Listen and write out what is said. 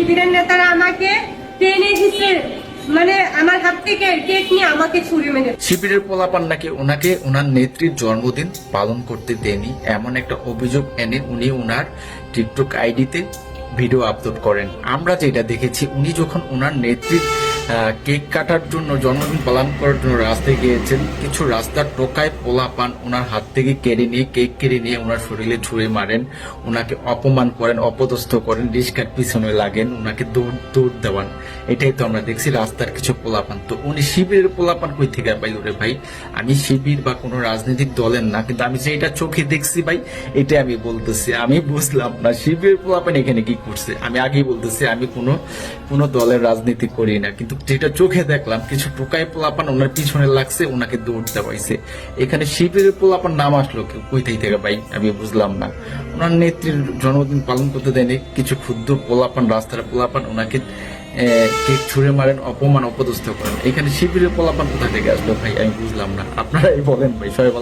শিবিরের নেতারা আমাকে টেনে ঘিসে মানে আমার হাত থেকে কেক নিয়ে আমাকে ছুরি মেরে। শিবিরের পোলাপান নাকি ওনাকে ওনার নেত্রীর জন্মদিন পালন করতে দেয়নি, এমন একটা অভিযোগ এনে উনি ওনার টিকটক আইডিতে ভিডিও আপলোড করেন। আমরা যেটা দেখেছি, উনি যখন ওনার নেত্রীর কেক কাটার জন্য, জন্মদিন পালন করার জন্য রাস্তায় গিয়েছেন, কিছু রাস্তার টোকায় পোলাপান ওনার হাত থেকে কেক কেড়ে নিয়ে ওনার শরীরে ছুঁড়ে মারেন, ওনাকে অপমান করেন, অপদস্থ করেন, রিস্কার পিছনে লাগেন, ওনাকে দৌড় দেওয়ান। এটাই তো আমরা দেখছি রাস্তার কিছু পোলাপান। তো উনি শিবিরের পোলাপান কই থেকে পাইল রে ভাই? আমি শিবির বা কোনো রাজনৈতিক দলের না, কিন্তু আমি যেটা চোখে দেখছি ভাই, এটাই আমি বলতেছি। আমি বুঝলাম না শিবিরের পোলাপান এখানে কি করছে। আমি আগেই বলতেছি আমি কোনো দলের রাজনীতি করি না, কিন্তু যেটা চোখে দেখলাম, কিছু টোকাই পোলাপান ওনার পিছনে লাগছে, ওনাকে দৌড় দেওয়াইছে। এখানে শিবিরের পোলাপান নাম আসলো কই থেকে ভাই? আমি বুঝলাম না। ওনার নেত্রীর জন্মদিন পালন করতে দেয়নি, কিছু ক্ষুদ্র পোলাপান, রাস্তার পোলাপান ওনাকে কেক ছুঁড়ে মারেন, অপমান অপদস্থ করেন। এখানে শিবিরের পোলাপান কোথা থেকে আসলো ভাই? আমি বুঝলাম না। আপনারাই বলেন ভাই, সবাই বলেন।